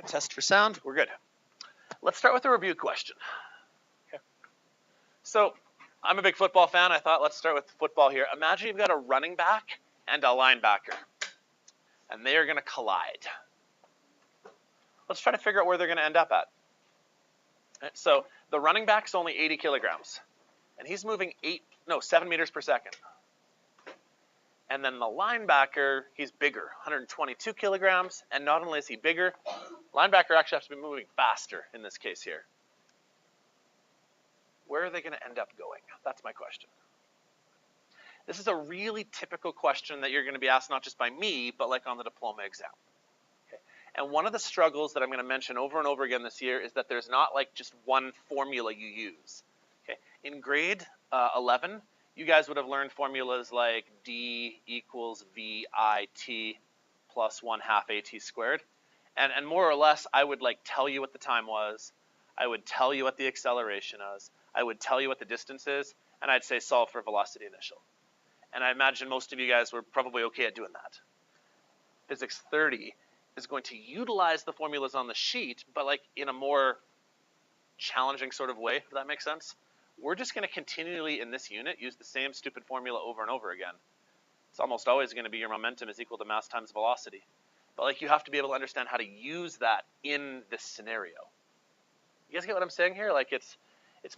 Test for sound, we're good. Let's start with a review question. Okay. So, I'm a big football fan. I thought let's start with football here. Imagine you've got a running back and a linebacker, and they are going to collide. Let's try to figure out where they're going to end up at. Right, so, the running back's only 80 kilograms, and he's moving 7 meters per second. And then the linebacker, he's bigger, 122 kilograms, and not only is he bigger, linebacker actually has to be moving faster in this case here. Where are they going to end up going? That's my question. This is a really typical question that you're going to be asked not just by me, but like on the diploma exam. Okay. And one of the struggles that I'm going to mention over and over again this year is that there's not like just one formula you use. Okay. In grade 11, you guys would have learned formulas like D equals VIT plus 1/2 AT squared. And more or less, I would like tell you what the time was. I would tell you what the acceleration is. I would tell you what the distance is. And I'd say solve for velocity initial. And I imagine most of you guys were probably okay at doing that. Physics 30 is going to utilize the formulas on the sheet, but like in a more challenging sort of way, if that makes sense. We're just going to continually, in this unit, use the same stupid formula over and over again. It's almost always going to be your momentum is equal to mass times velocity. But like you have to be able to understand how to use that in this scenario. You guys get what I'm saying here? Like it's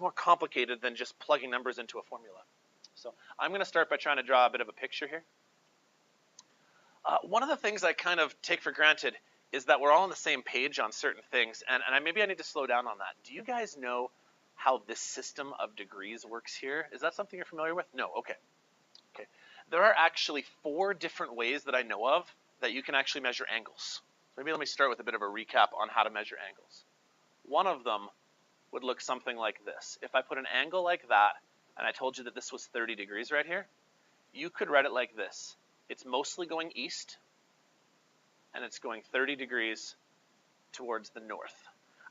more complicated than just plugging numbers into a formula. So I'm going to start by trying to draw a bit of a picture here. One of the things I kind of take for granted is that we're all on the same page on certain things, and maybe I need to slow down on that. Do you guys know how this system of degrees works here? Is that something you're familiar with? No, okay. There are actually 4 different ways that I know of that you can actually measure angles. Maybe let me start with a bit of a recap on how to measure angles. One of them would look something like this. If I put an angle like that, and I told you that this was 30 degrees right here, you could write it like this. It's mostly going east, and it's going 30 degrees towards the north.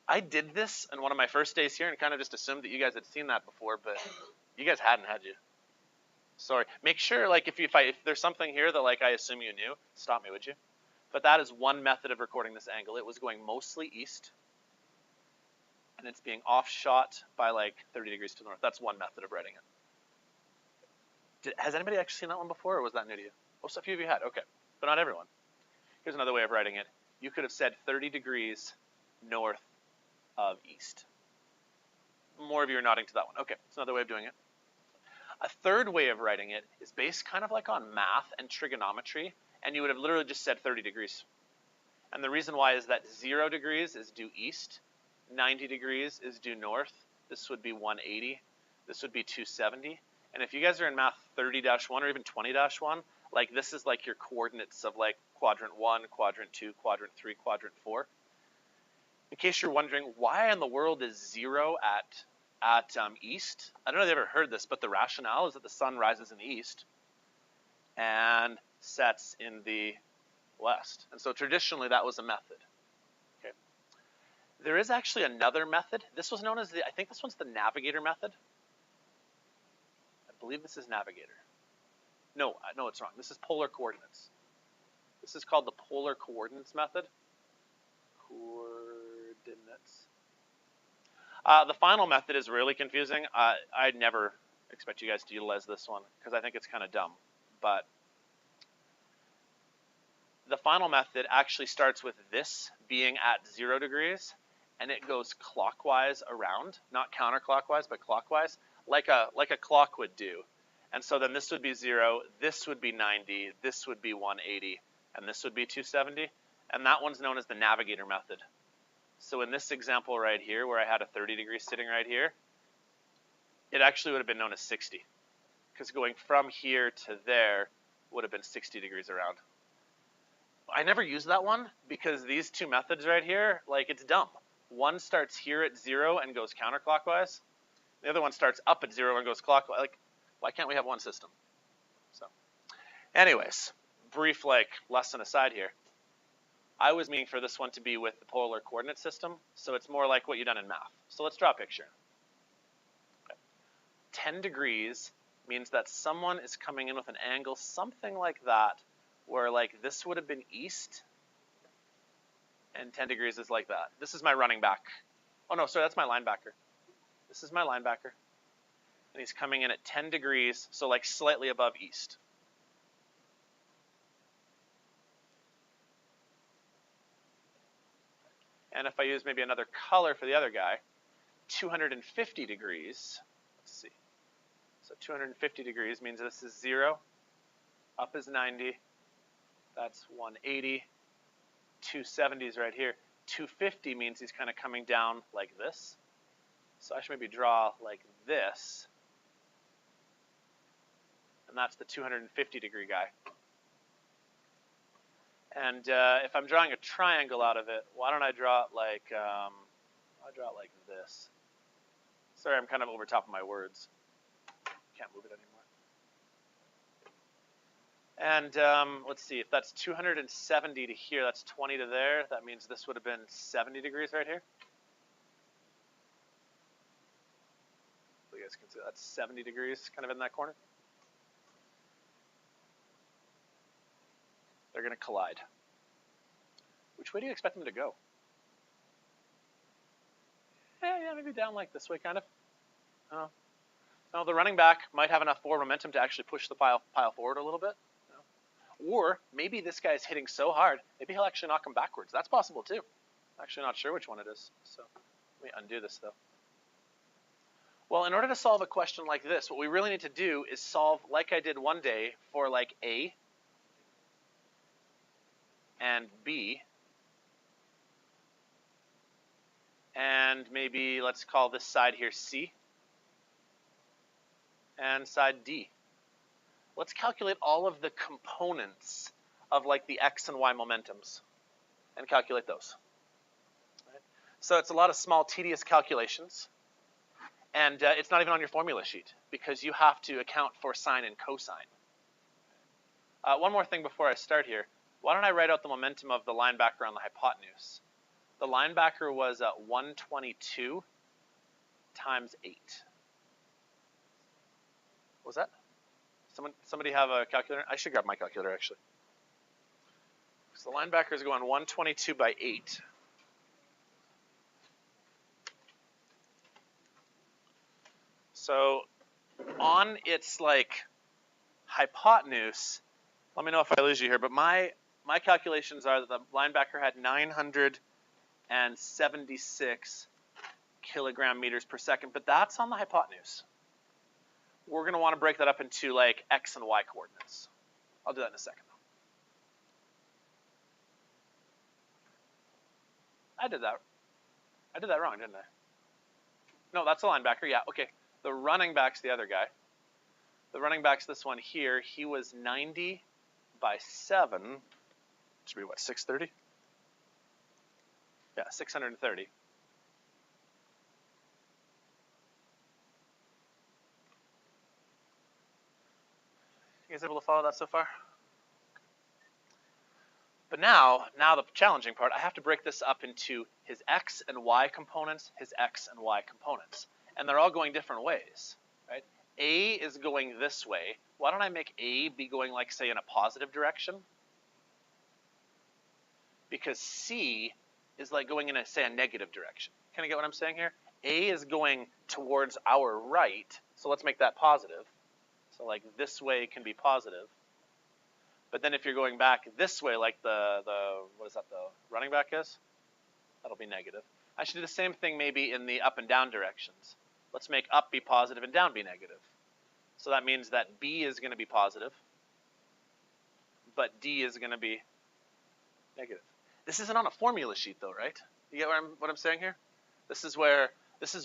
I did this on one of my first days here and kind of just assumed that you guys had seen that before, but you guys hadn't, had you? Sorry. Make sure, like, if there's something here that, like, I assume you knew, stop me, would you? But that is one method of recording this angle. It was going mostly east, and it's being offshot by, like, 30 degrees to the north. That's one method of writing it. Has anybody actually seen that one before, or was that new to you? Oh, so a few of you had. Okay. But not everyone. Here's another way of writing it. You could have said 30 degrees north of east. More of you are nodding to that one. Okay, it's another way of doing it. A third way of writing it is based kind of like on math and trigonometry, and you would have literally just said 30 degrees. And the reason why is that 0 degrees is due east, 90 degrees is due north, this would be 180, this would be 270, and if you guys are in math 30-1 or even 20-1, like this is like your coordinates of like quadrant 1, quadrant 2, quadrant 3, quadrant 4. In case you're wondering, why in the world is 0 at east? I don't know if you've ever heard this, but the rationale is that the sun rises in the east and sets in the west. And so traditionally that was a method. Okay. There is actually another method. This was known as I think this one's the navigator method. I believe this is navigator. No, it's wrong. This is polar coordinates. This is called the polar coordinates method. Coordinates. The final method is really confusing. I'd never expect you guys to utilize this one because I think it's kind of dumb. But the final method actually starts with this being at 0 degrees, and it goes clockwise around, not counterclockwise, but clockwise, like a clock would do. And so then this would be 0, this would be 90, this would be 180, and this would be 270. And that one's known as the navigator method. So in this example right here, where I had a 30 degrees sitting right here, it actually would have been known as 60. Because going from here to there would have been 60 degrees around. I never used that one because these two methods right here, like it's dumb. One starts here at 0 and goes counterclockwise. The other one starts up at 0 and goes clockwise. Like, why can't we have one system? So, anyways, brief like lesson aside here. I was meaning for this one to be with the polar coordinate system, so it's more like what you've done in math. So let's draw a picture. Okay. 10 degrees means that someone is coming in with an angle something like that, where like this would have been east, And 10 degrees is like that. This is my running back. Oh no, sorry, that's my linebacker. This is my linebacker. And he's coming in at 10 degrees, so like slightly above east. And if I use maybe another color for the other guy, 250 degrees, let's see. So 250 degrees means this is 0, up is 90, that's 180, 270 is right here. 250 means he's kind of coming down like this. So I should maybe draw like this. And that's the 250 degree guy. And if I'm drawing a triangle out of it, why don't I draw it like, this? Sorry, I'm kind of over top of my words. Can't move it anymore. And let's see, if that's 270 to here, that's 20 to there. That means this would have been 70 degrees right here. So you guys can see that's 70 degrees kind of in that corner. They're going to collide. Which way do you expect them to go? Yeah, maybe down like this way, kind of. Now the running back might have enough forward momentum to actually push the pile forward a little bit. Or maybe this guy's hitting so hard, maybe he'll actually knock him backwards. That's possible too. I'm actually not sure which one it is. So let me undo this though. Well, in order to solve a question like this, what we really need to do is solve like I did one day for like A and B, and maybe let's call this side here C, and side D. Let's calculate all of the components of like the X and Y momentums and calculate those. Right? So it's a lot of small tedious calculations, and it's not even on your formula sheet because you have to account for sine and cosine. One more thing before I start here. Why don't I write out the momentum of the linebacker on the hypotenuse? The linebacker was 122 times 8. What was that? Somebody have a calculator? I should grab my calculator, actually. So the linebacker is going 122 by 8. So on its like hypotenuse, let me know if I lose you here, but my calculations are that the linebacker had 976 kilogram meters per second, but that's on the hypotenuse. We're going to want to break that up into like X and Y coordinates. I'll do that in a second. I did that wrong, didn't I? No, that's the linebacker. Yeah, okay. The running back's the other guy. The running back's this one here. He was 90 by 7. Should be what, 630? Yeah, 630. You guys able to follow that so far? But now the challenging part, I have to break this up into his X and Y components, his X and Y components. And they're all going different ways, right? A is going this way. Why don't I make A be going like, say, in a positive direction? Because C is like going in a, say, a negative direction. Can I get what I'm saying here? A is going towards our right, so let's make that positive. So like this way can be positive. But then if you're going back this way, like the what is that, the running back is? That'll be negative. I should do the same thing maybe in the up and down directions. Let's make up be positive and down be negative. So that means that B is going to be positive, but D is going to be negative. This isn't on a formula sheet though, right? You get what I'm saying here? This is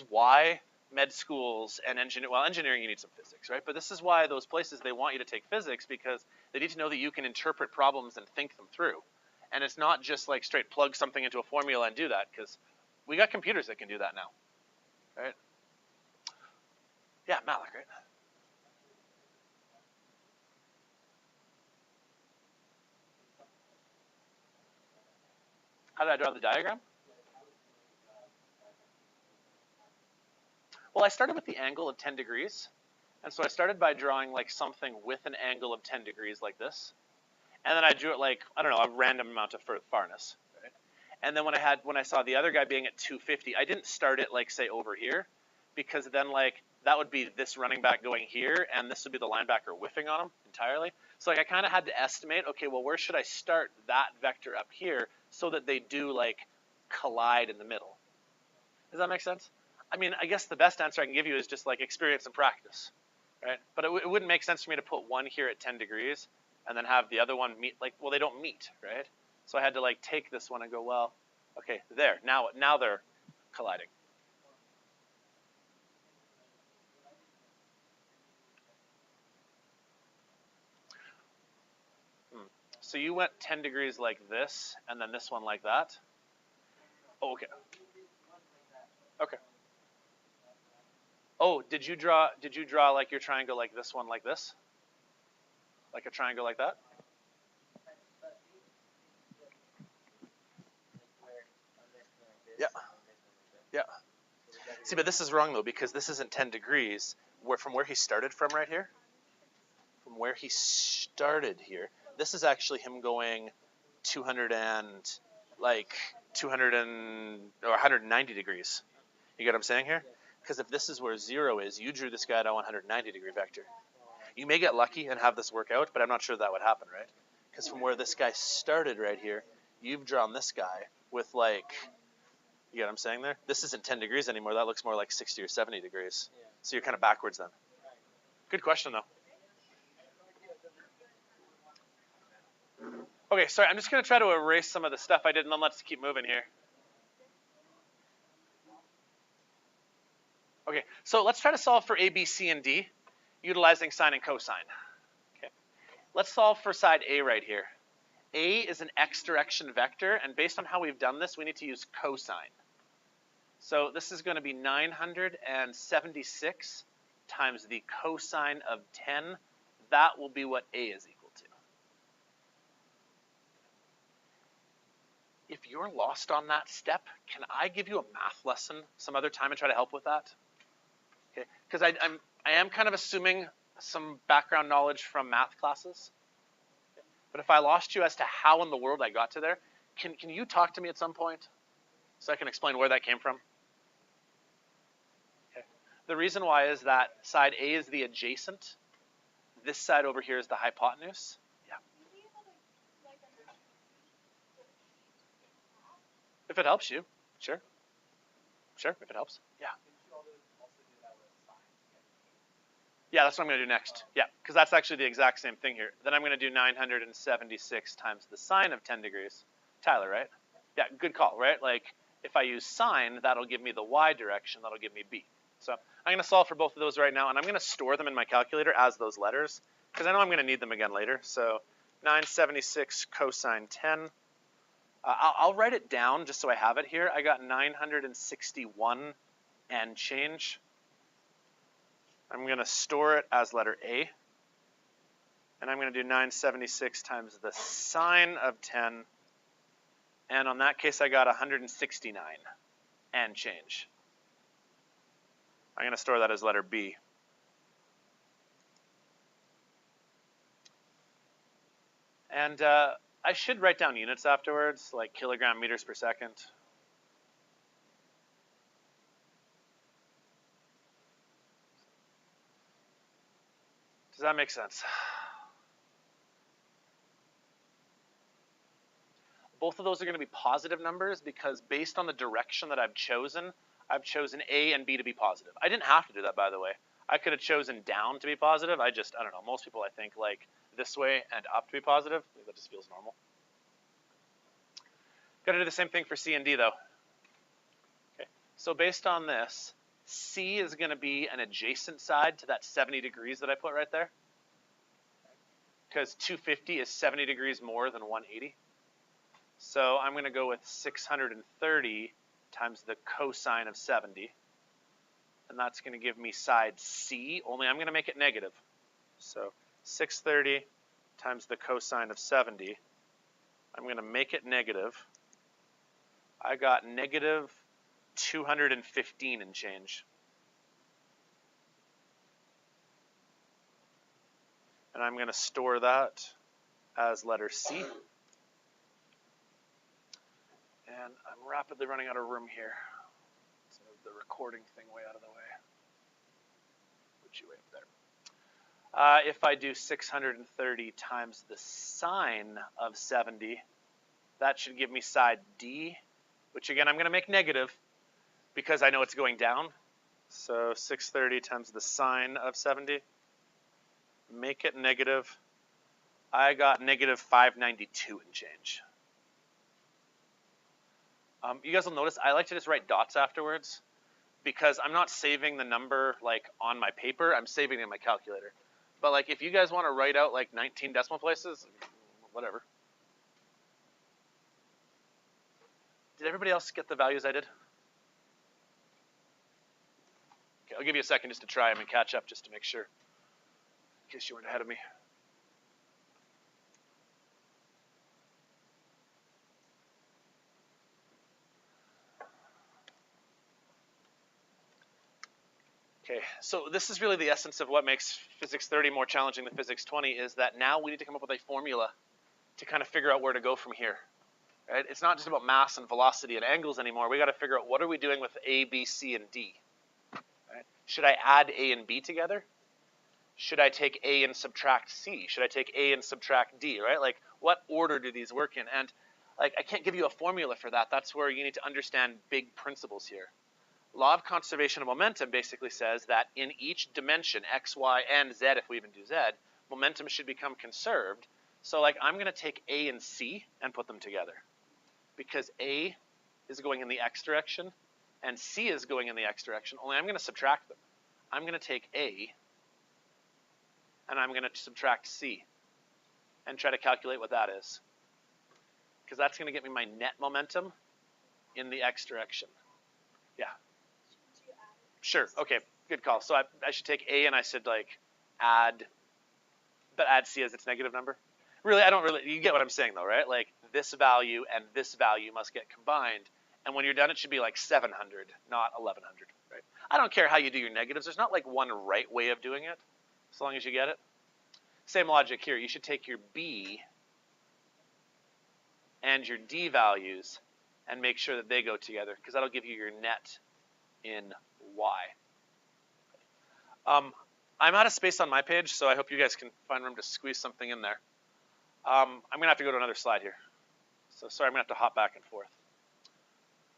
why med schools and engineering you need some physics, right? But this is why those places, they want you to take physics because they need to know that you can interpret problems and think them through. And it's not just like straight plug something into a formula and do that, because we got computers that can do that now, right? Yeah, Malik, right? How did I draw the diagram? Well, I started with the angle of 10 degrees. And so I started by drawing like something with an angle of 10 degrees like this. And then I drew it like, I don't know, a random amount of farness. Right? And then when I saw the other guy being at 250, I didn't start it like say over here, because then like that would be this running back going here, and this would be the linebacker whiffing on him entirely. So like I kind of had to estimate, okay, well where should I start that vector up here so that they do like collide in the middle? Does that make sense? I mean, I guess the best answer I can give you is just like experience and practice, right? But it wouldn't make sense for me to put one here at 10 degrees and then have the other one meet, like, well, they don't meet, right? So I had to like take this one and go, well, okay, there, now they're colliding. So you went 10 degrees like this, and then this one like that? Oh, okay. Okay. Oh, did you draw like your triangle like this one like this? Like a triangle like that? Yeah. Yeah. See, but this is wrong though, because this isn't 10 degrees. From where he started from right here? From where he started here. This is actually him going 200 or 190 degrees. You get what I'm saying here? Because if this is where 0 is, you drew this guy at a 190 degree vector. You may get lucky and have this work out, but I'm not sure that would happen, right? Because from where this guy started right here, you've drawn this guy with like, you get what I'm saying there? This isn't 10 degrees anymore. That looks more like 60 or 70 degrees. So you're kind of backwards then. Good question though. Okay, sorry, I'm just going to try to erase some of the stuff I did, and then let's keep moving here. Okay, so let's try to solve for A, B, C, and D utilizing sine and cosine. Okay, let's solve for side A right here. A is an x direction vector, and based on how we've done this, we need to use cosine. So this is going to be 976 times the cosine of 10. That will be what A is equal to. If you're lost on that step, can I give you a math lesson some other time and try to help with that? Okay, because I am kind of assuming some background knowledge from math classes. But if I lost you as to how in the world I got to there, can you talk to me at some point so I can explain where that came from? Okay. The reason why is that side A is the adjacent. This side over here is the hypotenuse. Yeah. If it helps you, sure. Sure, if it helps. Yeah. Yeah, that's what I'm going to do next. Yeah, because that's actually the exact same thing here. Then I'm going to do 976 times the sine of 10 degrees. Tyler, right? Yeah, good call, right? Like, if I use sine, that'll give me the y direction. That'll give me b. So I'm going to solve for both of those right now, and I'm going to store them in my calculator as those letters, because I know I'm going to need them again later. So 976 cosine 10. I'll write it down just so I have it here. I got 961 and change. I'm going to store it as letter A. And I'm going to do 976 times the sine of 10. And on that case, I got 169 and change. I'm going to store that as letter B. And I should write down units afterwards, like kilogram meters per second. Does that make sense? Both of those are going to be positive numbers because based on the direction that I've chosen A and B to be positive. I didn't have to do that, by the way. I could have chosen down to be positive. I don't know. Most people, I think, like this way and up to be positive. I think that just feels normal. Got to do the same thing for C and D, though. Okay. So based on this, C is going to be an adjacent side to that 70 degrees that I put right there. Because 250 is 70 degrees more than 180. So I'm going to go with 630 times the cosine of 70. And that's going to give me side C, only I'm going to make it negative. So 630 times the cosine of 70. I'm going to make it negative. I got negative 215 and change. And I'm going to store that as letter C. And I'm rapidly running out of room here. Let's move the recording thing way out of the way. Put you way up there. If I do 630 times the sine of 70, that should give me side D, which again I'm going to make negative because I know it's going down. So 630 times the sine of 70, make it negative. I got negative 592 and change. You guys will notice I like to just write dots afterwards because I'm not saving the number like on my paper, I'm saving it in my calculator. But like if you guys want to write out like 19 decimal places, whatever. Did everybody else get the values I did? Okay, I'll give you a second just to try them and catch up just to make sure, in case you weren't ahead of me. Okay, so this is really the essence of what makes Physics 30 more challenging than Physics 20 is that now we need to come up with a formula to kind of figure out where to go from here. Right? It's not just about mass and velocity and angles anymore. We got to figure out what are we doing with A, B, C, and D. Right? Should I add A and B together? Should I take A and subtract C? Should I take A and subtract D? Right? Like what order do these work in? And like I can't give you a formula for that. That's where you need to understand big principles here. Law of conservation of momentum basically says that in each dimension, x, y, and z, if we even do z, momentum should become conserved. So like I'm going to take A and C and put them together because A is going in the x direction and C is going in the x direction, only I'm going to subtract them. I'm going to take A and I'm going to subtract C and try to calculate what that is because that's going to get me my net momentum in the x direction. Yeah. Sure. Okay. Good call. So I should take A and I should like add C as its negative number. Really, I don't really. You get what I'm saying though, right? Like this value and this value must get combined, and when you're done, it should be like 700, not 1100, right? I don't care how you do your negatives. There's not like one right way of doing it, as long as you get it. Same logic here. You should take your B and your D values and make sure that they go together because that'll give you your net in Y. I'm out of space on my page, so I hope you guys can find room to squeeze something in there. I'm going to have to go to another slide here. So sorry, I'm going to have to hop back and forth.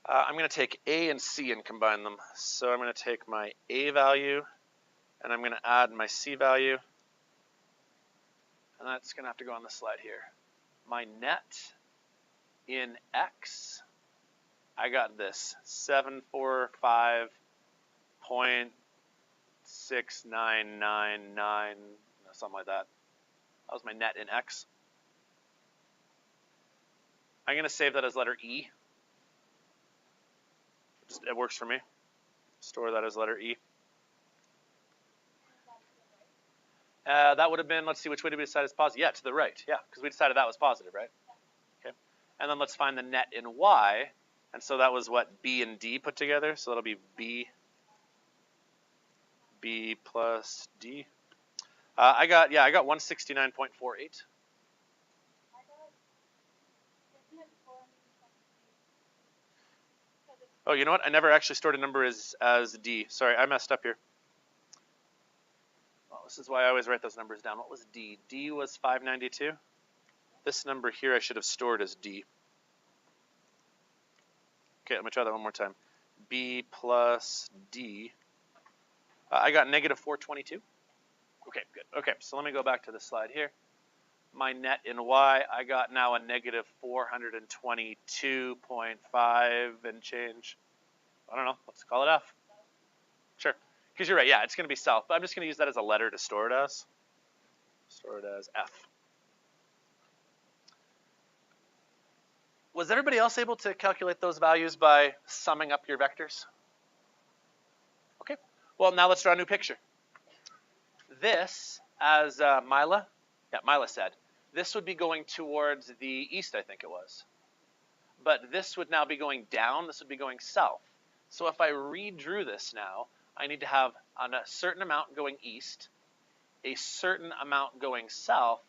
I'm going to take A and C and combine them. So I'm going to take my A value, and I'm going to add my C value. And that's going to have to go on the slide here. My net in X, I got this, 745.6999, something like that. That was my net in X. I'm going to save that as letter E. It works for me. Store that as letter E. That would have been, let's see, which way did we decide is positive? Yeah, to the right. Yeah, because we decided that was positive, right? Okay. And then let's find the net in Y. And so that was what, B and D put together? So that'll be B plus D. I got 169.48. Oh, you know what? I never actually stored a number as D. Sorry, I messed up here. Well, this is why I always write those numbers down. What was D? D was 592. This number here I should have stored as D. Okay, let me try that one more time. B plus D. I got negative 422. Okay, good. Okay, so let me go back to the slide here. My net in Y, I got now a negative 422.5 and change. I don't know. Let's call it F. Sure. Because you're right. Yeah, it's going to be south. But I'm just going to use that as a letter to store it as. Store it as F. Was everybody else able to calculate those values by summing up your vectors? Okay. Well, now let's draw a new picture. This, as Mila said, this would be going towards the east, I think it was. But this would now be going down. This would be going south. So if I redrew this now, I need to have a certain amount going east, a certain amount going south.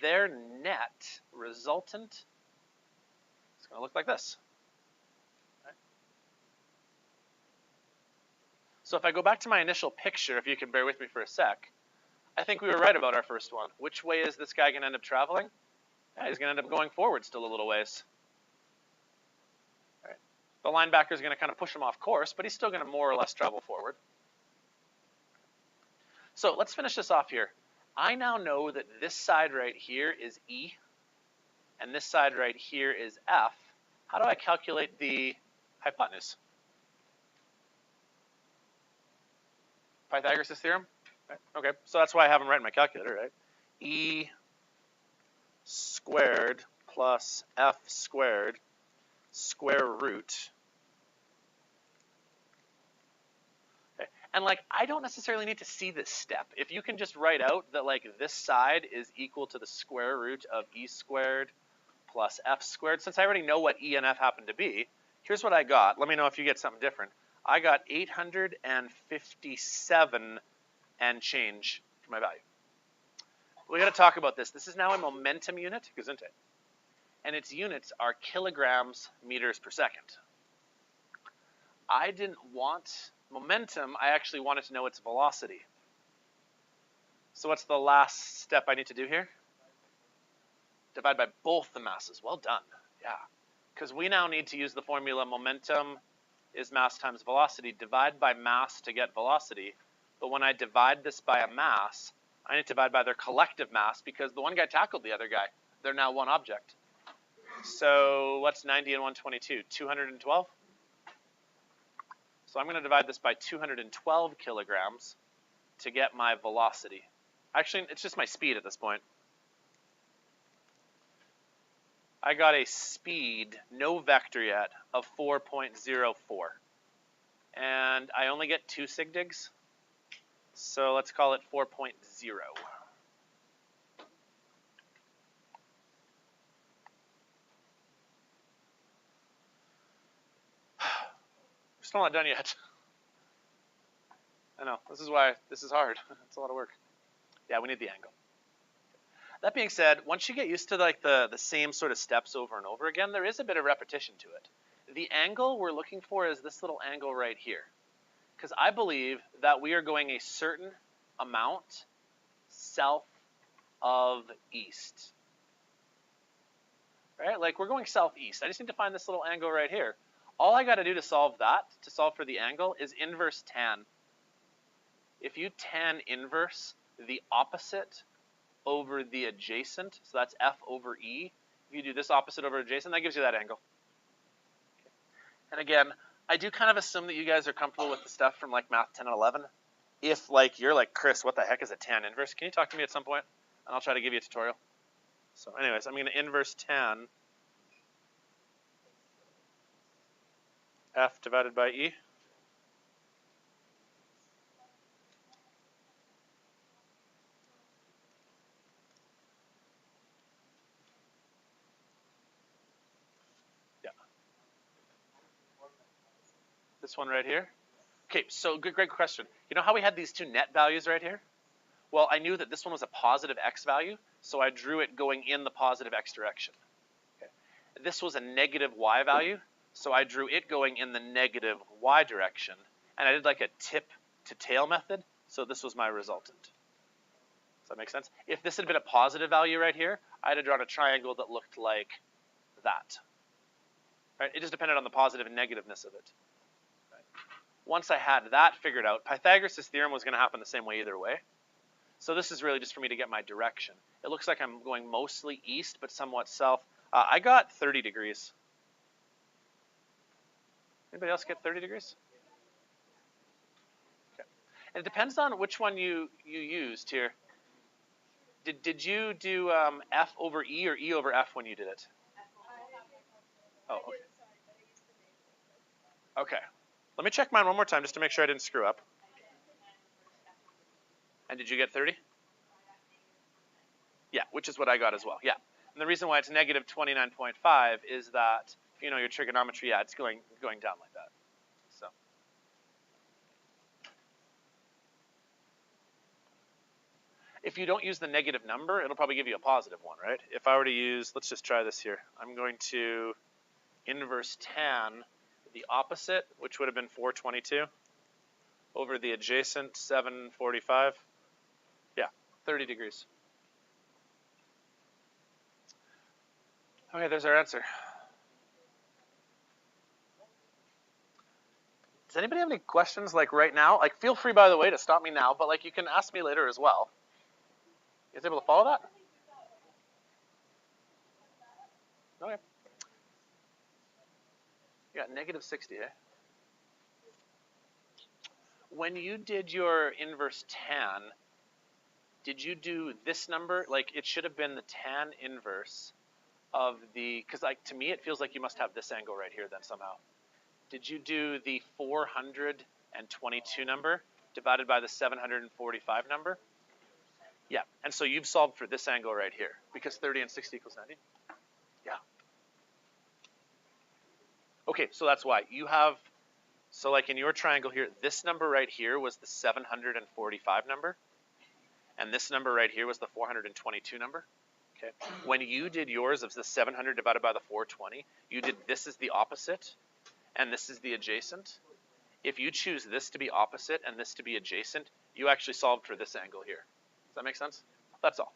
Their net resultant is going to look like this. So if I go back to my initial picture, if you can bear with me for a sec, I think we were right about our first one. Which way is this guy going to end up traveling? Yeah, he's going to end up going forward still a little ways. Right. The linebacker is going to kind of push him off course, but he's still going to more or less travel forward. So let's finish this off here. I now know that this side right here is E, and this side right here is F. How do I calculate the hypotenuse? Pythagoras' theorem? Right. Okay, so that's why I have them right in my calculator, right? E squared plus F squared square root. Okay. And like, I don't necessarily need to see this step. If you can just write out that like this side is equal to the square root of E squared plus F squared, since I already know what E and F happen to be, here's what I got. Let me know if you get something different. I got 857 and change for my value. We got to talk about this. This is now a momentum unit, isn't it? And its units are kilograms meters per second. I didn't want momentum. I actually wanted to know its velocity. So what's the last step I need to do here? Divide by both the masses. Well done. Yeah. Because we now need to use the formula momentum is mass times velocity. Divide by mass to get velocity. But when I divide this by a mass, I need to divide by their collective mass because the one guy tackled the other guy. They're now one object. So what's 90 and 122? 212? So I'm going to divide this by 212 kilograms to get my velocity. Actually, it's just my speed at this point. I got a speed, no vector yet, of 4.04. And I only get 2 sig digs. So let's call it 4.0. We're still not done yet. I know, this is why this is hard. It's a lot of work. Yeah, we need the angle. That being said, once you get used to like the same sort of steps over and over again, there is a bit of repetition to it. The angle we're looking for is this little angle right here. Because I believe that we are going a certain amount south of east. Right? Like we're going southeast. I just need to find this little angle right here. All I got to do to solve that, to solve for the angle, is inverse tan. If you tan inverse the opposite over the adjacent, so that's F over E. If you do this opposite over adjacent, that gives you that angle. Okay. And again, I do kind of assume that you guys are comfortable with the stuff from like Math 10 and 11. If like you're like, Chris, what the heck is a tan inverse? Can you talk to me at some point? And I'll try to give you a tutorial. So anyways, I'm going to inverse tan F divided by E. This one right here. Okay, so great question. You know how we had these two net values right here? Well, I knew that this one was a positive x value, so I drew it going in the positive x direction. Okay. This was a negative y value, so I drew it going in the negative y direction. And I did like a tip to tail method, so this was my resultant. Does that make sense? If this had been a positive value right here, I'd have drawn a triangle that looked like that. Right? It just depended on the positive and negativeness of it. Once I had that figured out, Pythagoras' theorem was going to happen the same way either way. So this is really just for me to get my direction. It looks like I'm going mostly east, but somewhat south. I got 30 degrees. Anybody else get 30 degrees? Okay. And it depends on which one you used here. Did you do F over E or E over F when you did it? Oh, okay. Okay. Let me check mine one more time just to make sure I didn't screw up. And did you get 30? Yeah, which is what I got as well. Yeah. And the reason why it's negative 29.5 is that, if you know your trigonometry, yeah, it's going down like that. So. If you don't use the negative number, it'll probably give you a positive one, right? If I were to use, let's just try this here. I'm going to inverse tan the opposite, which would have been 422. over the adjacent 745. Yeah, 30 degrees. Okay, there's our answer. Does anybody have any questions like right now? Like feel free, by the way, to stop me now, but like you can ask me later as well. You guys able to follow that? Okay. You got negative 60, eh? When you did your inverse tan, did you do this number? Like it should have been the tan inverse of the, because like to me it feels like you must have this angle right here then somehow. Did you do the 422 number divided by the 745 number? Yeah, and so you've solved for this angle right here because 30 and 60 equals 90. Yeah. Okay, so that's why you have, so like in your triangle here, this number right here was the 745 number, and this number right here was the 422 number. Okay. When you did yours of the 700 divided by the 420, you did this is the opposite, and this is the adjacent. If you choose this to be opposite and this to be adjacent, you actually solved for this angle here. Does that make sense? That's all.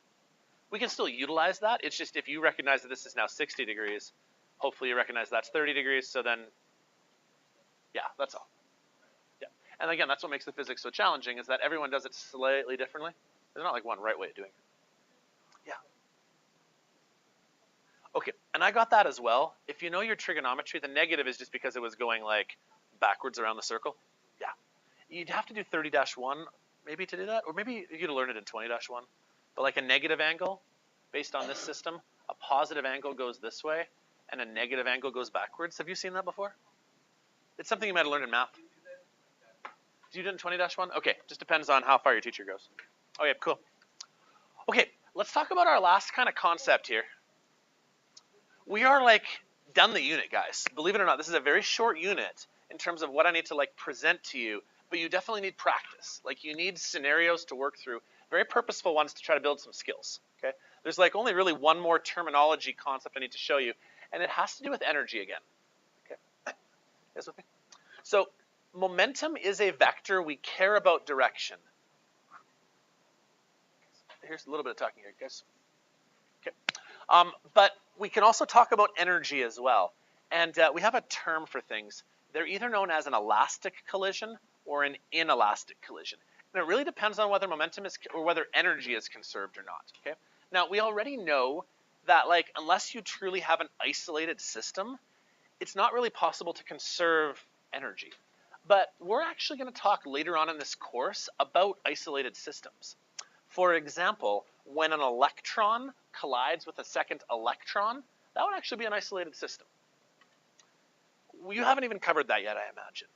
We can still utilize that. It's just if you recognize that this is now 60 degrees, hopefully you recognize that's 30 degrees, so then, yeah, that's all. Yeah. And again, that's what makes the physics so challenging, is that everyone does it slightly differently. There's not like one right way of doing it. Yeah. Okay, and I got that as well. If you know your trigonometry, the negative is just because it was going like backwards around the circle. Yeah. You'd have to do 30-1 maybe to do that, or maybe you'd learn it in 20-1. But like a negative angle, based on this system, a positive angle goes this way, and a negative angle goes backwards. Have you seen that before? It's something you might have learned in math. Do you do it in 20-1? Okay, just depends on how far your teacher goes. Okay, cool. Okay, let's talk about our last kind of concept here. We are like done the unit, guys. Believe it or not, this is a very short unit in terms of what I need to like present to you, but you definitely need practice. Like you need scenarios to work through, very purposeful ones to try to build some skills, okay? There's like only really one more terminology concept I need to show you, and it has to do with energy again, okay? You guys with me? So momentum is a vector. We care about direction. Here's a little bit of talking here, guys. Okay. But we can also talk about energy as well. And we have a term for things. They're either known as an elastic collision or an inelastic collision. And it really depends on whether momentum is, or whether energy is conserved or not, okay? Now, we already know that, like, unless you truly have an isolated system, it's not really possible to conserve energy. But we're actually going to talk later on in this course about isolated systems. For example, when an electron collides with a second electron, that would actually be an isolated system. You haven't even covered that yet, I imagine.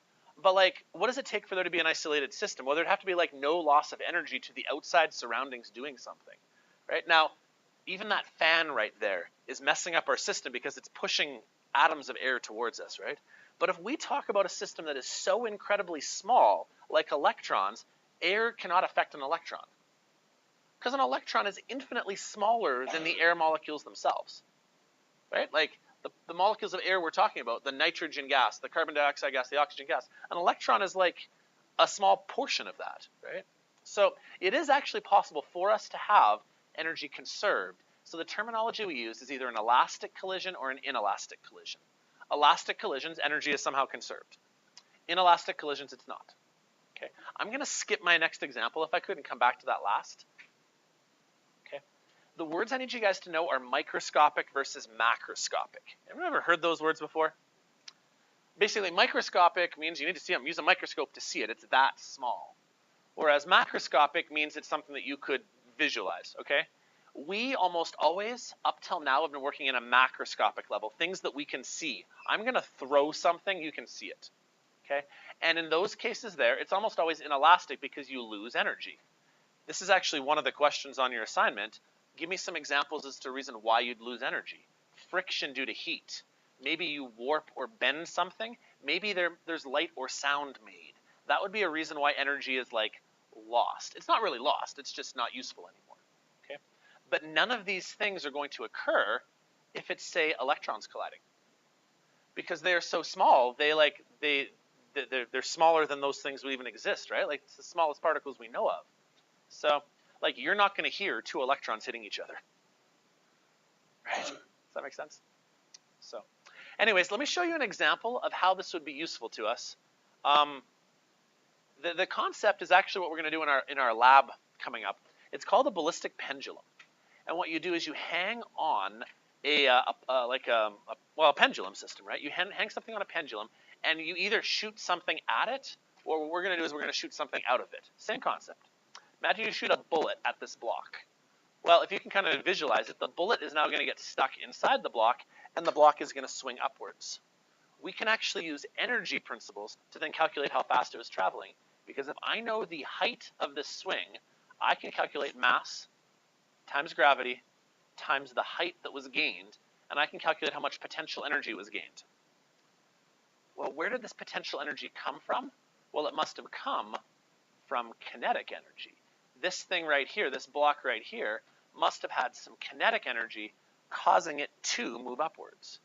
But like, what does it take for there to be an isolated system? Well, there'd have to be like no loss of energy to the outside surroundings doing something, right? Now, even that fan right there is messing up our system because it's pushing atoms of air towards us, right? But if we talk about a system that is so incredibly small, like electrons, air cannot affect an electron. Because an electron is infinitely smaller than the air molecules themselves, right? Like the molecules of air we're talking about, the nitrogen gas, the carbon dioxide gas, the oxygen gas, an electron is like a small portion of that, right? So it is actually possible for us to have energy conserved. So the terminology we use is either an elastic collision or an inelastic collision. Elastic collisions, energy is somehow conserved. Inelastic collisions, it's not. Okay, I'm going to skip my next example if I could and come back to that last. The words I need you guys to know are microscopic versus macroscopic. Have you ever heard those words before? Basically, microscopic means you need to see them. Use a microscope to see it. It's that small. Whereas macroscopic means it's something that you could visualize, okay? We almost always, up till now, have been working in a macroscopic level, things that we can see. I'm going to throw something, you can see it, okay? And in those cases there, it's almost always inelastic because you lose energy. This is actually one of the questions on your assignment. Give me some examples as to a reason why you'd lose energy. Friction due to heat. Maybe you warp or bend something. Maybe there's light or sound made. That would be a reason why energy is like lost. It's not really lost. It's just not useful anymore. Okay? But none of these things are going to occur if it's, say, electrons colliding. Because they're so small, they they're smaller than those things would even exist, right? Like, it's the smallest particles we know of. So, like, you're not going to hear two electrons hitting each other, right? Does that make sense? So, anyways, let me show you an example of how this would be useful to us. The concept is actually what we're going to do in our lab coming up. It's called a ballistic pendulum. And what you do is you hang on a pendulum system, right? You hang something on a pendulum, and you either shoot something at it, or what we're going to do is we're going to shoot something out of it. Same concept. Imagine you shoot a bullet at this block. Well, if you can kind of visualize it, the bullet is now going to get stuck inside the block, and the block is going to swing upwards. We can actually use energy principles to then calculate how fast it was traveling. Because if I know the height of this swing, I can calculate mass times gravity times the height that was gained, and I can calculate how much potential energy was gained. Well, where did this potential energy come from? Well, it must have come from kinetic energy. This thing right here, this block right here, must have had some kinetic energy causing it to move upwards.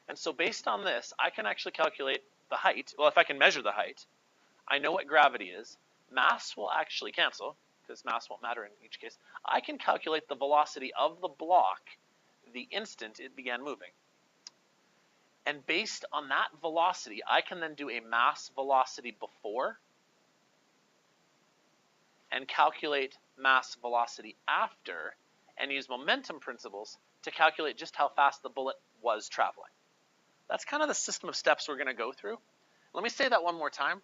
And so based on this, I can actually calculate the height. Well, if I can measure the height, I know what gravity is. Mass will actually cancel, because mass won't matter in each case. I can calculate the velocity of the block the instant it began moving. And based on that velocity, I can then do a mass velocity before and calculate mass velocity after, and use momentum principles to calculate just how fast the bullet was traveling. That's kind of the system of steps we're going to go through. Let me say that one more time,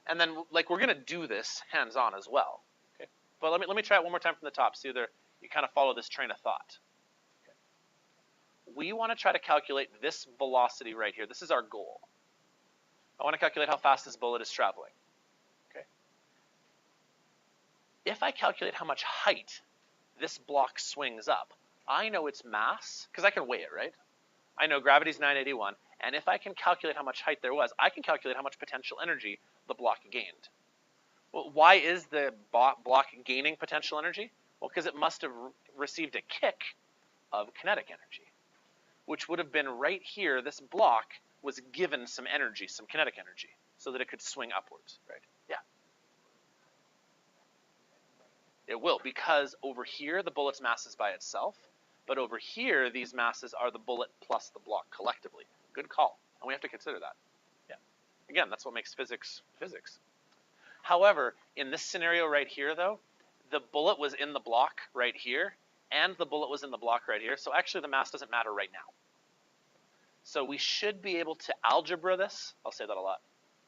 and then we're going to do this hands-on as well. Okay? But let me try it one more time from the top, so you kind of follow this train of thought. Okay. We want to try to calculate this velocity right here. This is our goal. I want to calculate how fast this bullet is traveling. Okay. If I calculate how much height this block swings up, I know its mass, because I can weigh it, right? I know gravity's 981, and if I can calculate how much height there was, I can calculate how much potential energy the block gained. Well, why is the block gaining potential energy? Well, because it must have received a kick of kinetic energy, which would have been right here. This block was given some energy, some kinetic energy, so that it could swing upwards, right? Yeah. It will, because over here, the bullet's mass is by itself, but over here, these masses are the bullet plus the block collectively. Good call, and we have to consider that. Yeah. Again, that's what makes physics physics. However, in this scenario right here, though, the bullet was in the block right here, and the bullet was in the block right here, so actually the mass doesn't matter right now. So we should be able to algebra this. I'll say that a lot.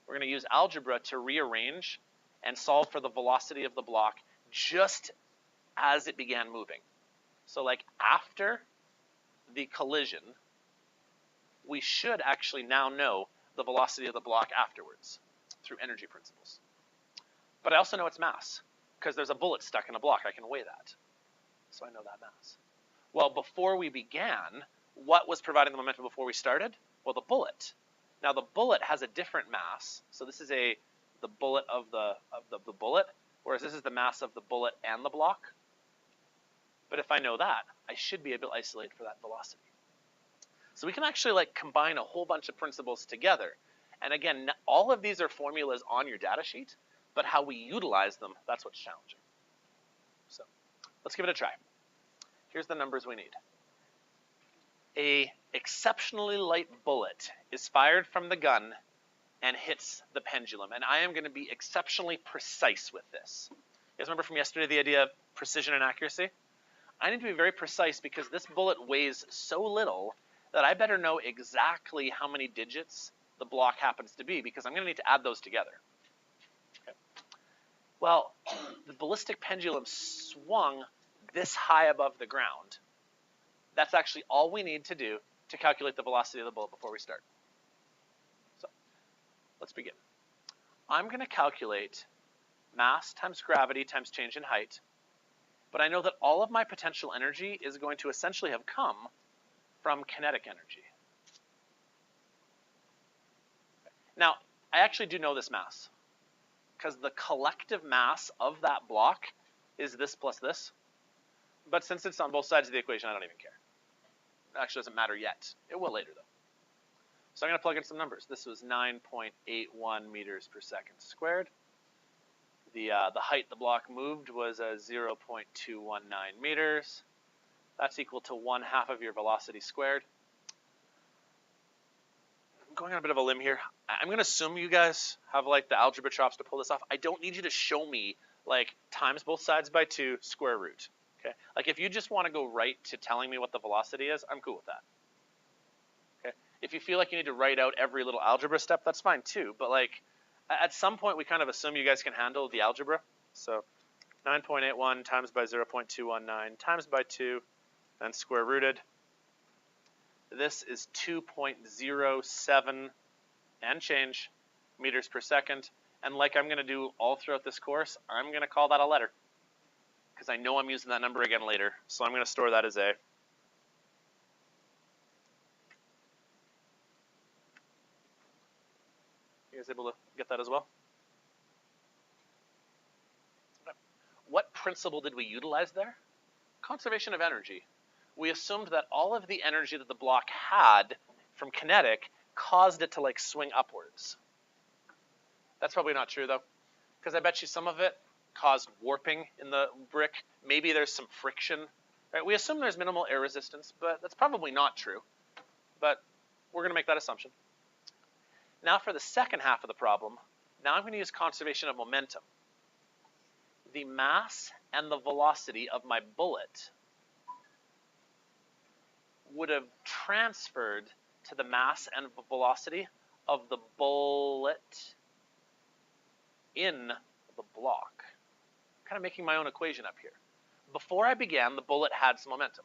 We're going to use algebra to rearrange and solve for the velocity of the block just as it began moving. So like after the collision, we should actually now know the velocity of the block afterwards through energy principles. But I also know its mass, because there's a bullet stuck in a block. I can weigh that. So I know that mass. Well, before we began, what was providing the momentum before we started? Well, the bullet. Now the bullet has a different mass. So this is the bullet of the bullet, whereas this is the mass of the bullet and the block. But if I know that, I should be able to isolate for that velocity. So we can actually combine a whole bunch of principles together. And again, all of these are formulas on your data sheet, but how we utilize them, that's what's challenging. So let's give it a try. Here's the numbers we need. A exceptionally light bullet is fired from the gun and hits the pendulum. And I am going to be exceptionally precise with this. You guys remember from yesterday the idea of precision and accuracy? I need to be very precise because this bullet weighs so little that I better know exactly how many digits the block happens to be, because I'm going to need to add those together. Okay. Well, the ballistic pendulum swung this high above the ground. That's actually all we need to do to calculate the velocity of the bullet before we start. So let's begin. I'm going to calculate mass times gravity times change in height, but I know that all of my potential energy is going to essentially have come from kinetic energy. Now, I actually do know this mass, because the collective mass of that block is this plus this. But since it's on both sides of the equation, I don't even care. It actually doesn't matter yet. It will later, though. So I'm going to plug in some numbers. This was 9.81 meters per second squared. The height the block moved was 0.219 meters. That's equal to 1/2 of your velocity squared. I'm going on a bit of a limb here. I'm going to assume you guys have like the algebra chops to pull this off. I don't need you to show me like times both sides by 2 square root. Okay? Like if you just want to go right to telling me what the velocity is, I'm cool with that. Okay? If you feel like you need to write out every little algebra step, that's fine too. But like at some point we kind of assume you guys can handle the algebra. So 9.81 times by 0.219 times by 2 and square rooted. This is 2.07 and change meters per second. And like I'm going to do all throughout this course, I'm going to call that a letter because I know I'm using that number again later. So I'm going to store that as A. You guys able to get that as well? What principle did we utilize there? Conservation of energy. We assumed that all of the energy that the block had from kinetic caused it to like swing upwards. That's probably not true though, because I bet you some of it caused warping in the brick. Maybe there's some friction. Right? We assume there's minimal air resistance, but that's probably not true. But we're going to make that assumption. Now for the second half of the problem, now I'm going to use conservation of momentum. The mass and the velocity of my bullet would have transferred to the mass and velocity of the bullet in the block. I'm kind of making my own equation up here. Before I began, the bullet had some momentum.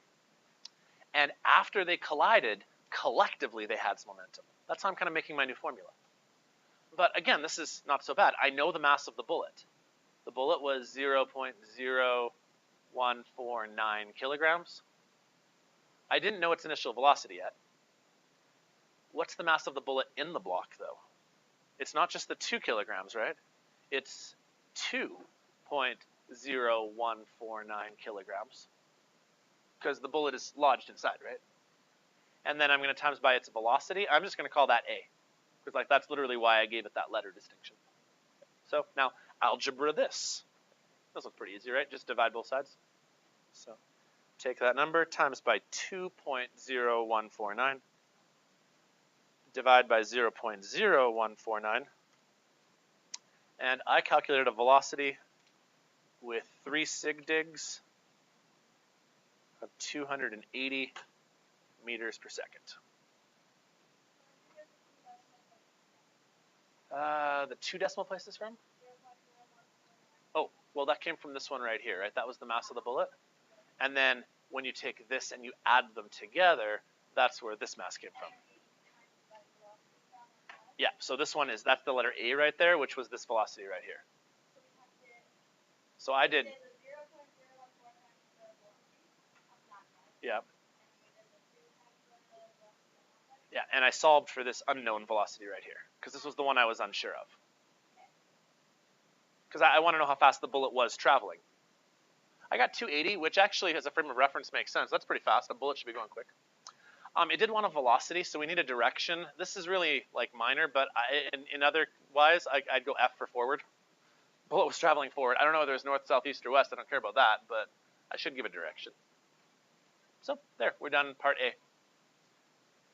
And after they collided, collectively they had some momentum. That's how I'm kind of making my new formula. But again, this is not so bad. I know the mass of the bullet. The bullet was 0.0149 kilograms. I didn't know its initial velocity yet. What's the mass of the bullet in the block, though? It's not just the 2 kilograms, right? It's 2.0149 kilograms because the bullet is lodged inside, right? And then I'm going to times by its velocity. I'm just going to call that A because like that's literally why I gave it that letter distinction. So now algebra this. This looks pretty easy, right? Just divide both sides. So take that number times by 2.0149, divide by 0.0149, and I calculated a velocity with 3 sig digs of 280 meters per second. The 2 decimal places from? Oh, well that came from this one right here, right? That was the mass of the bullet. And then when you take this and you add them together, that's where this mass came from. Yeah, so this one is, that's the letter A right there, which was this velocity right here. So I did, yeah. Yeah, and I solved for this unknown velocity right here, because this was the one I was unsure of. Because I want to know how fast the bullet was traveling. I got 280, which actually as a frame of reference makes sense. That's pretty fast. A bullet should be going quick. It did want a velocity, so we need a direction. This is really like minor, but in otherwise, I'd go F for forward. Bullet was traveling forward. I don't know whether it's north, south, east, or west. I don't care about that, but I should give a direction. So there, we're done part A.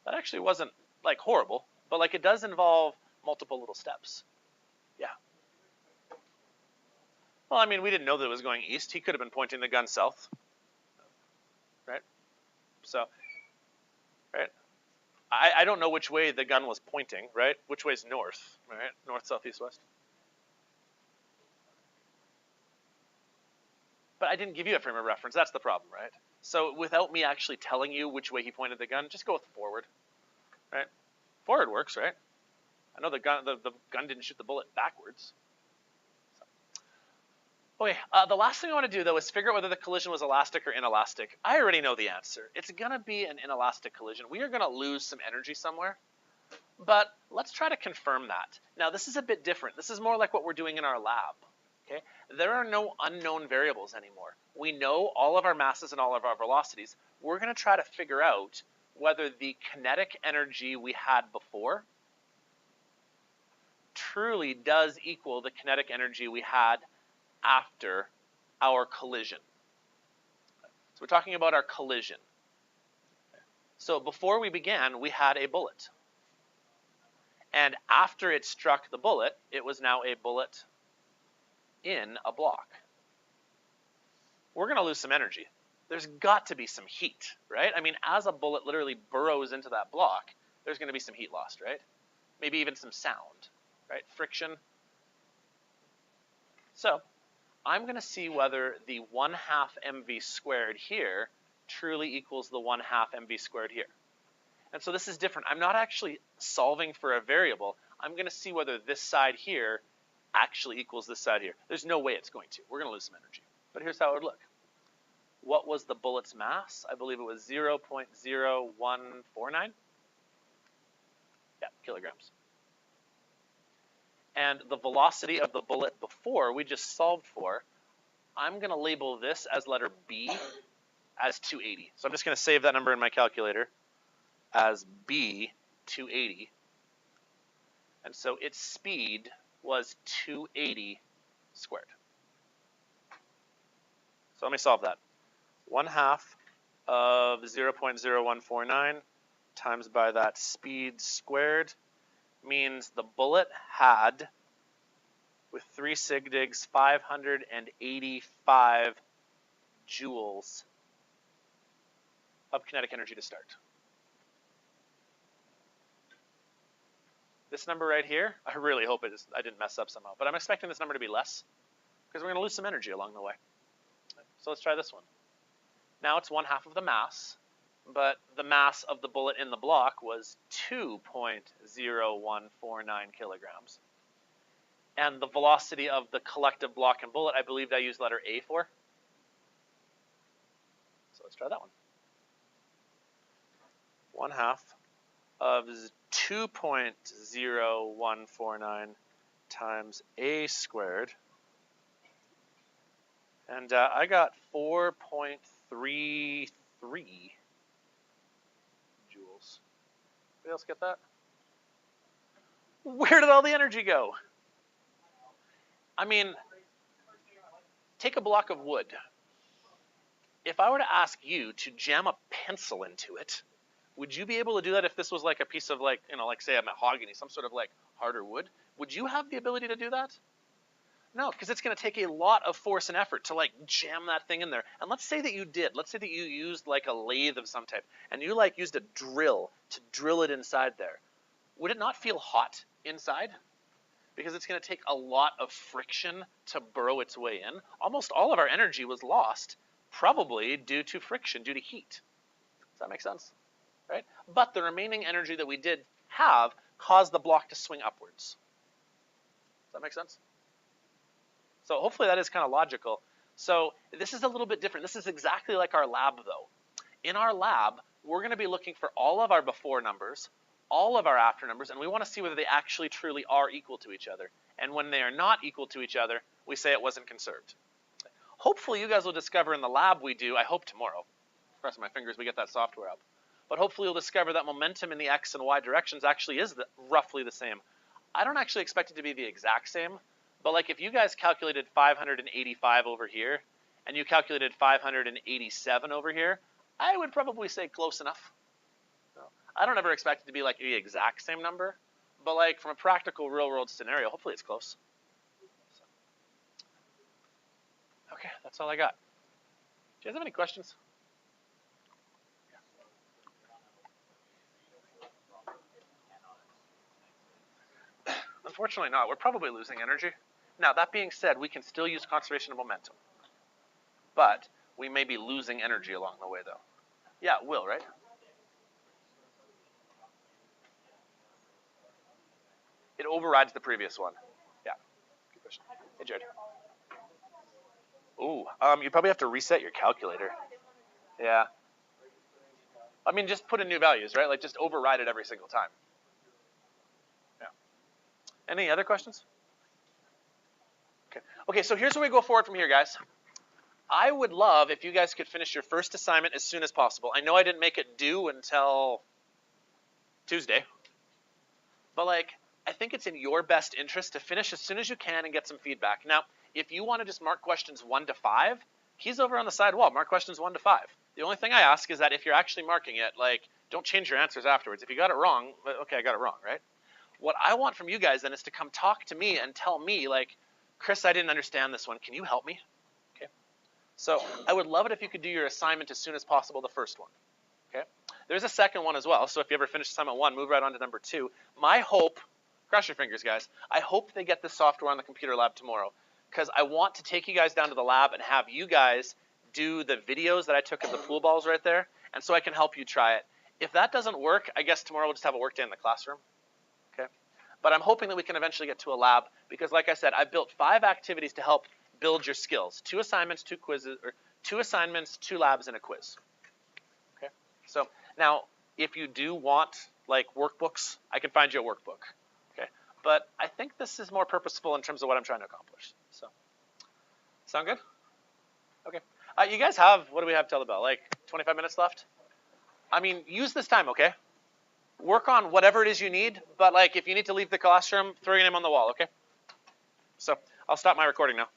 That actually wasn't like horrible, but like it does involve multiple little steps. Yeah. Well, I mean, we didn't know that it was going east. He could have been pointing the gun south, right? So, right? I don't know which way the gun was pointing, right? Which way's north, right? North, south, east, west. But I didn't give you a frame of reference. That's the problem, right? So without me actually telling you which way he pointed the gun, just go with forward, right? Forward works, right? I know the gun didn't shoot the bullet backwards. Okay, the last thing I want to do, though, is figure out whether the collision was elastic or inelastic. I already know the answer. It's going to be an inelastic collision. We are going to lose some energy somewhere, but let's try to confirm that. Now, this is a bit different. This is more like what we're doing in our lab. Okay? There are no unknown variables anymore. We know all of our masses and all of our velocities. We're going to try to figure out whether the kinetic energy we had before truly does equal the kinetic energy we had after our collision. So we're talking about our collision. So before we began, we had a bullet. And after it struck the bullet, it was now a bullet in a block. We're going to lose some energy. There's got to be some heat, right? I mean, as a bullet literally burrows into that block, there's going to be some heat lost, right? Maybe even some sound, right? Friction. So I'm going to see whether the 1/2 mv squared here truly equals the 1/2 mv squared here. And so this is different. I'm not actually solving for a variable. I'm going to see whether this side here actually equals this side here. There's no way it's going to. We're going to lose some energy. But here's how it would look. What was the bullet's mass? I believe it was 0.0149. Yeah, kilograms. And the velocity of the bullet before we just solved for, I'm going to label this as letter B as 280. So I'm just going to save that number in my calculator as B 280. And so its speed was 280 squared. So let me solve that. 1/2 of 0.0149 times by that speed squared means the bullet had, with 3 sig digs, 585 joules of kinetic energy to start. This number right here, I really hope I didn't mess up somehow, but I'm expecting this number to be less because we're going to lose some energy along the way. So let's try this one. Now it's 1/2 of the mass, but the mass of the bullet in the block was 2.0149 kilograms. And the velocity of the collective block and bullet, I believe I used letter A for. So let's try that one. 1/2 of 2.0149 times A squared. And I got 4.33 joules. Anybody else get that? Where did all the energy go? I mean, take a block of wood. If I were to ask you to jam a pencil into it, would you be able to do that if this was like a piece of like, like say a mahogany, some sort of like harder wood? Would you have the ability to do that? No, because it's going to take a lot of force and effort to like jam that thing in there. And let's say that you did. Let's say that you used like a lathe of some type and you like used a drill to drill it inside there. Would it not feel hot inside? Because it's going to take a lot of friction to burrow its way in. Almost all of our energy was lost, probably due to friction, due to heat. Does that make sense? Right? But the remaining energy that we did have caused the block to swing upwards. Does that make sense? So hopefully that is kind of logical. So this is a little bit different. This is exactly like our lab though. In our lab, we're going to be looking for all of our before numbers, all of our after numbers, and we want to see whether they actually truly are equal to each other. And when they are not equal to each other, we say it wasn't conserved. Hopefully you guys will discover in the lab we do, I hope tomorrow, crossing my fingers we get that software up, but hopefully you'll discover that momentum in the X and Y directions actually is roughly the same. I don't actually expect it to be the exact same, but like if you guys calculated 585 over here, and you calculated 587 over here, I would probably say close enough. So, I don't ever expect it to be like the exact same number, but like from a practical real world scenario, hopefully it's close. So, okay, that's all I got. Do you guys have any questions? Unfortunately not. We're probably losing energy. Now, that being said, we can still use conservation of momentum. But we may be losing energy along the way, though. Yeah, it will, right? It overrides the previous one. Yeah. Good question. Hey, Jared. Ooh, you probably have to reset your calculator. Yeah. I mean, just put in new values, right? Like, just override it every single time. Yeah. Any other questions? Okay, so here's where we go forward from here, guys. I would love if you guys could finish your first assignment as soon as possible. I know I didn't make it due until Tuesday, but like, I think it's in your best interest to finish as soon as you can and get some feedback. Now, if you want to just mark questions 1 to 5, he's over on the side wall. Mark questions 1 to 5. The only thing I ask is that if you're actually marking it, like, don't change your answers afterwards. If you got it wrong, okay, I got it wrong, right? What I want from you guys then is to come talk to me and tell me, like, Chris, I didn't understand this one. Can you help me? Okay. So I would love it if you could do your assignment as soon as possible, the first one. Okay. There's a second one as well. So if you ever finish assignment 1, move right on to number 2. My hope, cross your fingers, guys, I hope they get this software on the computer lab tomorrow, because I want to take you guys down to the lab and have you guys do the videos that I took of the pool balls right there, and so I can help you try it. If that doesn't work, I guess tomorrow we'll just have a work day in the classroom. Okay. But I'm hoping that we can eventually get to a lab, because like I said, I built 5 activities to help build your skills. 2 assignments, 2 quizzes, or 2 assignments, 2 labs, and a quiz. Okay. So now, if you do want like workbooks, I can find you a workbook. Okay. But I think this is more purposeful in terms of what I'm trying to accomplish. So, sound good? Okay. You guys have, what do we have till the bell? Like 25 minutes left? I mean, use this time, okay? Work on whatever it is you need, but like if you need to leave the classroom, throw your name on the wall, okay? So I'll stop my recording now.